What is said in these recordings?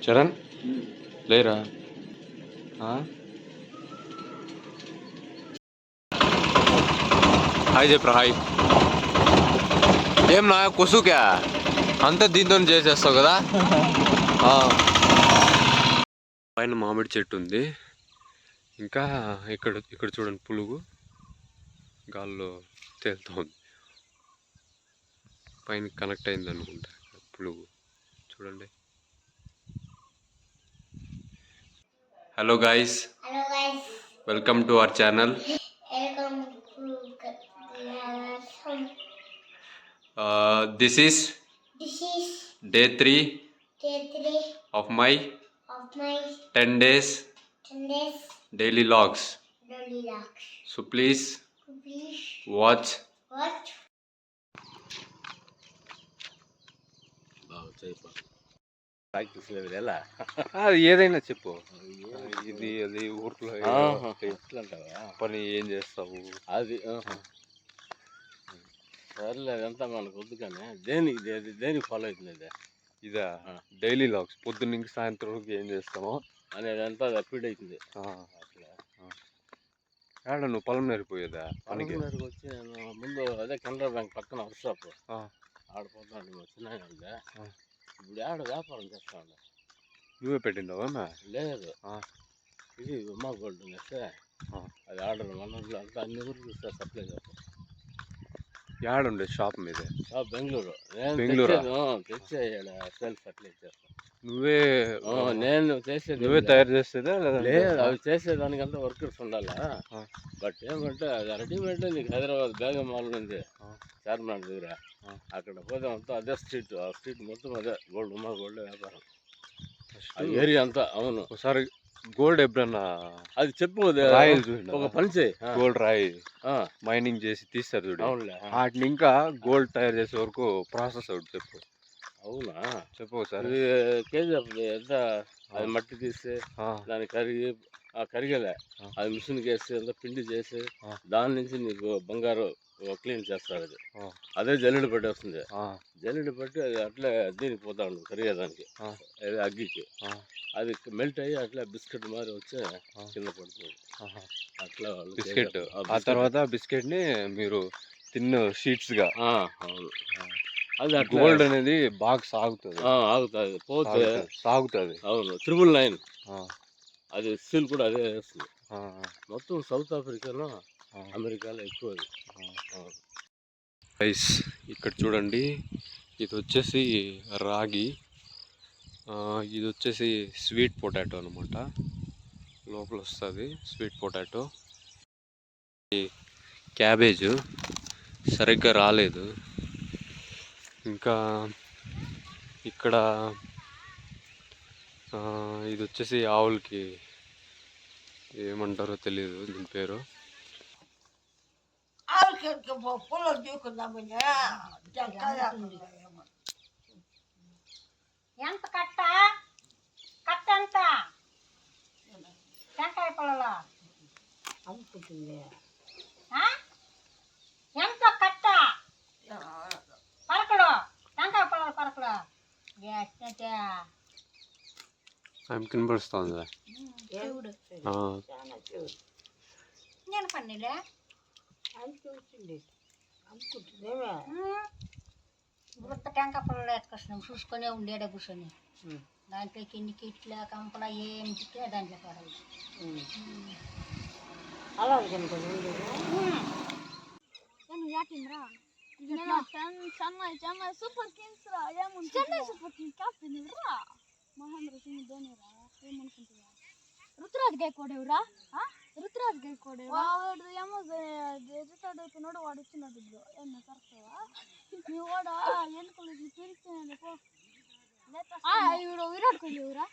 చరణ్ లేరా హాయ్ చెప్పరా హాయ్. ఏం నా కొసుకా అంతా దీంతో చేసేస్తావు కదా. పైన మామిడి చెట్టు ఉంది. ఇంకా ఇక్కడ చూడండి పులుగు గాల్లో తేలుతూ ఉంది. పైన కనెక్ట్ అయింది అనుకుంటా పులుగు చూడండి. Hello guys, welcome to our channel. This is day 3 of my 10 days daily logs. So please watch. అది ఏదైనా చెప్పు. ఇది అది ఊర్లో పని ఏం చేస్తావు అది సర్లే అదంతా మనకు వద్దు కానీ దేనికి ఫాలో అవుతుంది ఇదా డైలీ లాగ్స్. పొద్దున్న నుంచి సాయంత్రం వరకు ఏం చేస్తామో అనేదంతా అప్డేట్ అవుతుంది. ఏడ నువ్వు పొలం నేరిపోయేదా పనికి వచ్చి నేను ముందు అదే కెనరా బ్యాంక్ పక్కన వర్క్షాప్ ఆడిపోతాను చిన్న ఇప్పుడు ఆడ వ్యాపారం చేస్తా ఉండే. నువ్వే పెట్టిందావా? లేదు, ఇది ఉమా గోల్డ్ వేస్తే అది ఆర్డర్ మన అంతా అన్ని ఊరికి సప్లై చేస్తాం. యాడుండే షాప్ మీద? షాప్ బెంగళూరు. తెచ్చే సెల్ఫ్ సప్లై చేస్తాం. నేను చేసేది నువ్వే తయారు చేసేదా? లేదు, అవి చేసేదానికంతా వర్కర్స్ ఉండాలా. బట్ ఏమంటే అది రెడీమేడ్ నీకు హైదరాబాద్ బేగం మాల్ ఉంది చార్మినార్ దగ్గర, అక్కడ పోతే మొత్తం అదే స్ట్రీట్. ఆ స్ట్రీట్ మొత్తం అదే గోల్డ్ ఉమా గోల్డ్ వ్యాపారం ఏరియా అంతా. అవును, ఒకసారి గోల్డ్ ఎప్పుడన్నా అది చెప్పు. ఒక పని చేయి, గోల్డ్ రాయి మైనింగ్ చేసి తీస్తారు చూడు, వాటిని ఇంకా గోల్డ్ తయారు చేసే వరకు ప్రాసెస్ ఒకటి చెప్పు. అవునా, చెప్పు ఒకసారి. కేజీ ఎంత? అది మట్టి తీస్తే దాన్ని కరిగేలే అది మిషన్కి వేసి అంతా పిండి చేసి దాని నుంచి నీకు బంగారు క్లీన్ చేస్తారు. అదే జల్లెడ పట్టి వస్తుంది. జల్లెడ పట్టి అది అట్లే దీనికి పోతా ఉండదు కరిగేదానికి, అది అగ్గికి. అది మెల్ట్ అయ్యి అట్లా బిస్కెట్ మారి వచ్చి కింద పడుతుంది. అట్లా బిస్కెట్. ఆ తర్వాత బిస్కెట్ ని మీరు తిన్న షీట్స్ గా. అవును, అది గోల్డ్ అనేది బాగా సాగుతుంది. ఆగుతుంది పోతే సాగుతుంది. అవును, 999 అది సీల్ కూడా అదే వేస్తుంది. మొత్తం సౌత్ ఆఫ్రికాలో అమెరికాలో ఎక్కువ. రైస్ ఇక్కడ చూడండి, ఇది వచ్చేసి రాగి, ఇది వచ్చేసి స్వీట్ పొటాటో అనమాట. లోపల వస్తుంది స్వీట్ పొటాటో. క్యాబేజ్ సరిగ్గా రాలేదు. ఇంకా ఇక్కడ ఇది వచ్చేసి ఆవులకి ఏమంటారో తెలియదు దీని పేరు. ఎంత కట్ట ఎంత టెంకాయ పొలలో అమ్ముకుంటుంది. ఎంత కట్ట పరకడు టెంకాయ పొలాల పరకడు ఆమె కనబడుస్తుంది. నేను పన్నీలే గుర్త టెంకాయ పొలాలు ఎత్తుకొస్తున్నాం. చూసుకొనే ఉండేడే కూర్చొని దాంట్లోకి ఎన్ని కిట్ల కంపల ఏం చిక్కే దాంట్లో పడాలి. అలా చెన్నై సూపర్ కింగ్స్ రా. చెన్నై సూపర్ కింగ్స్ కెప్టెన్ ఎవరా? మహేంద్ర సింగ్ ధోని రా. ఏమనుకుంటున్నా? రుతురాజ్ గైక్వాడ్ ఎవరా? రుతురాజ్ గైక్వాడ్ వాడు ఏమో రిటైర్డ్ అయిపోయినాడు. వాడు వచ్చినాడు ఇప్పుడు. ఏమన్నా కరెక్టా? నీ వాడ ఎన్నికలు పిలిచినాడు. విరాట్ కోహ్లీ ఎవరా?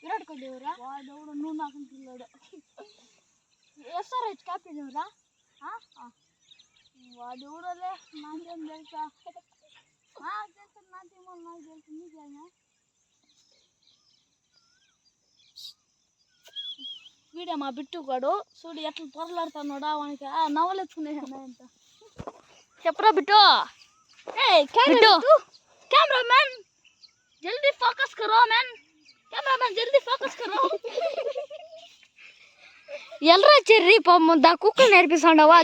విరాట్ కోహ్లీ ఎవరా? వాడు ఎవడు నువ్వు నాకు పిల్లాడు. ఎస్ఆర్హెచ్ కెప్టెన్ ఎవరా? వాడు ఎవడోలే నాకేం తెలుసా? నాకు తెలుసు, నా టీం వాళ్ళు నాకు తెలుసు. నీకేనా? వీడే మా బిట్టుగాడు. చూడు ఎట్లా త్వరలాడుతున్నాడా. వానికి నవ్వలేసుకునేసాను అంత. చెప్పరా బిట్టు. कैमरा मैन जल्दी फोकस करो मैन. कैमरा कैमरा जल्दी फोकस करो ఎల్రా చెర్రీ పాము దా కుక్క నేర్పిస్తాండవా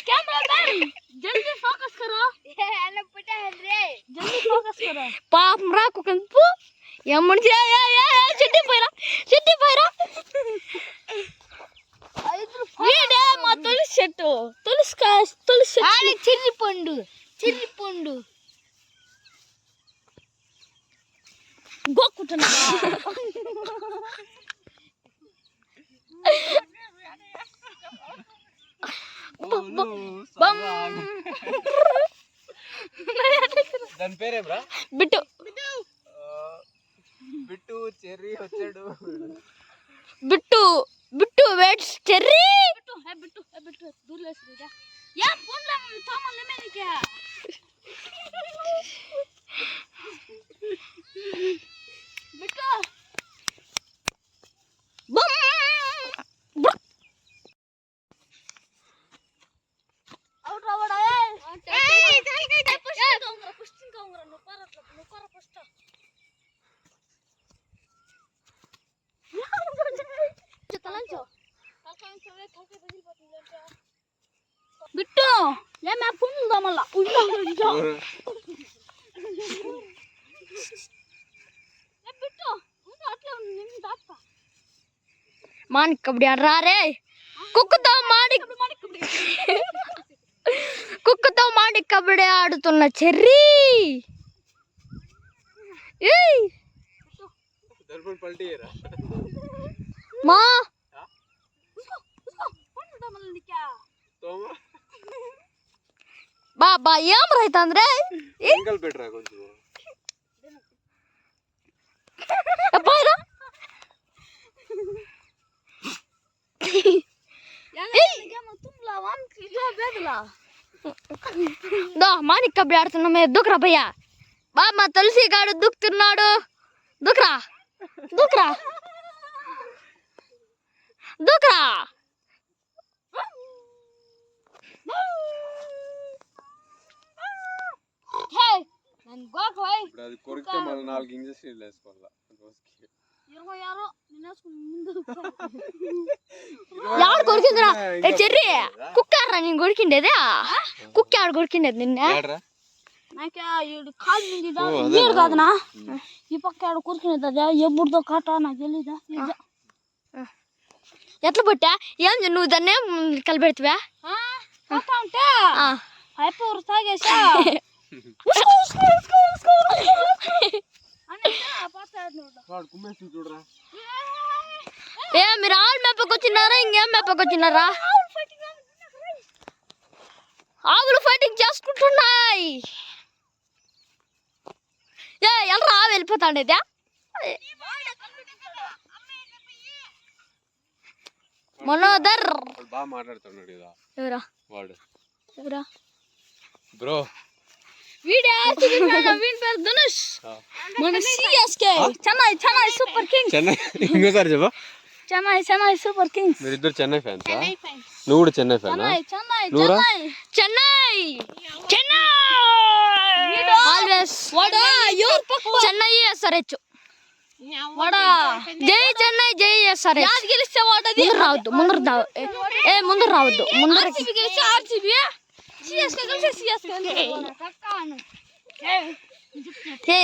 कैमरा मैन जल्दी फोकस करो ये अल्लाह पटा है रे जल्दी फोकस करो పాపం రా కుక్క పో ఏమని చెట్టి పోయిరా వీడే మా తులసి చెట్టు తులసి చెర్రీ పండు గోక్కుతున్నా దాని పేరేమ్రా? బిట్టు బిట్టు చెర్రీ వచ్చాడు. బిట్టు వెయిట్స్ చెర్రీ బిట్టు దూర్లేసిరా యా ఫోన్లో సామాన్లు మేనికే బిట్టు బమ్ అవుట్ రావడా ఏయ్ పుష్టింగ్ కాంగరా ను పారా పుష్ట చతలంచో బిట్టు లే మా ఫోన్ ఉందా మళ్ళా బిట్టు ఉండు అట్లే ఉంది నేను దాస్తా మాణిక్ కబడ్డీ ఆడరా రే కుక్కతో మాణిక్ కబడ్డీ ఆడుతున్న చెర్రీ మా బాబా ఏం రైతంద్రే పెట్టరా కొంచెం పోయిరా మాణిక్ కబడ్డీ ఆడుతున్నామే దుక్రా భయ్యా బా మా తులసి గాడు దుక్కుతున్నాడు దుక్రా అది కొరికితే మళ్ళీ 4 ఇంజక్షన్లు వేసుకోవాలా ఎవడు కొరికిందిరా చెర్రీ కుక్కారా నేను కొరికిండేదా కుక్క ఆడు కొరికిండేది నిన్న కాదు కాదనా ఈ పక్క ఆడ కొరికినది అదే ఎప్పుడుతో కాట నాకు తెలీదా ఎట్లా పట్టా ఏం నువ్వు దాన్ని కలిపెడతావా అంటే అయిపోరు తాగేసా ఏ మీరు ఆవులు మేపకొచ్చినారా ఇంకేం మేపకొచ్చినారా ఆవులు ఫైటింగ్ చేసుకుంటున్నాయి ఎల్రా ఆవు వెళ్ళిపోతాండేదా మనోదర్ బాగా మాట్లాడుతున్నాడు కదా ఎవరా వాడు బ్రో వీడియో వీడి పేరు ధనుష్ మన సిఎస్కే చెన్నై సూపర్ కింగ్స్ ఇంకోసారి చెప్పు చెన్నై సూపర్ కింగ్స్ మీరిద్దరు చెన్నై ఫ్యాన్స్ నువ్వు కూడా Chennai fan Chennai always Chennai SRH జై చెన్నై జై ఎస్ఆర్హెచ్ గెలిస్తే ముందు రావద్దు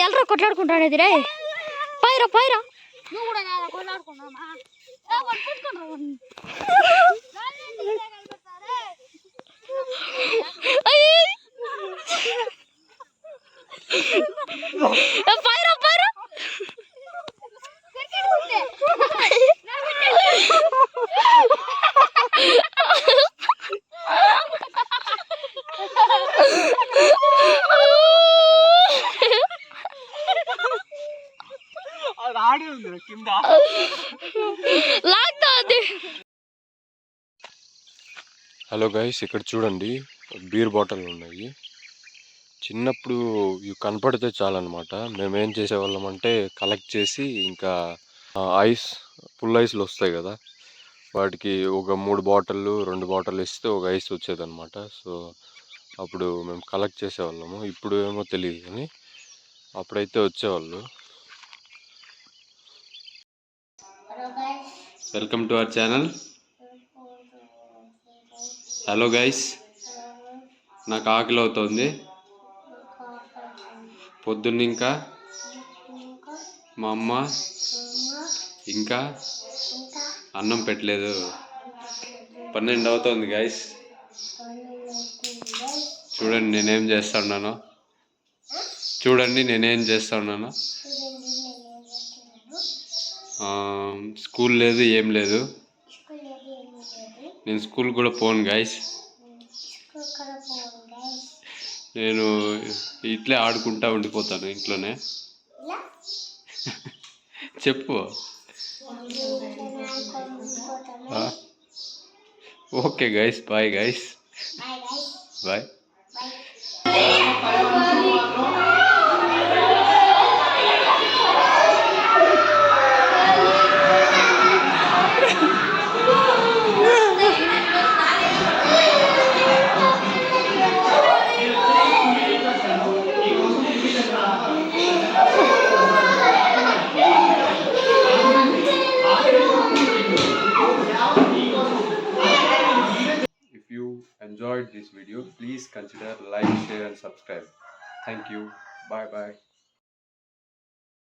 ఎల్లరూ కొట్లాడుకుంటాడేది రే పైరా నువ్వు కూడా కొట్లాడుకున్నామా పైరా హలో గైస్, ఇక్కడ చూడండి బీర్ బాటిల్ ఉన్నాయి. చిన్నప్పుడు ఇవి కనపడితే చాలన్నమాట. మేమేం చేసేవాళ్ళం అంటే కలెక్ట్ చేసి ఇంకా ఫుల్ ఐస్లు వస్తాయి కదా, వాటికి ఒక 3 బాటిళ్ళు 2 బాటిల్ ఇస్తే ఒక ఐస్ వచ్చేదన్నమాట. సో అప్పుడు మేము కలెక్ట్ చేసేవాళ్ళము. ఇప్పుడు ఏమో తెలియదు కానీ అప్పుడైతే వచ్చేవాళ్ళు. Welcome to our channel. Hello guys, నాకు ఆకలి అవుతుంది. పొద్దున్న ఇంకా మా అమ్మ ఇంకా అన్నం పెట్టలేదు. 12 అవుతుంది గైస్. చూడండి నేనేం చేస్తా ఉన్నానో. స్కూల్ లేదు, ఏం లేదు. నేను స్కూల్ కూడా పోను గైస్. నేను ఇట్లే ఆడుకుంటా ఉండిపోతాను ఇంట్లోనే. చెప్పు. Okay guys, bye guys, bye. If you enjoyed this video, please consider like, share and subscribe. Thank you. Bye bye.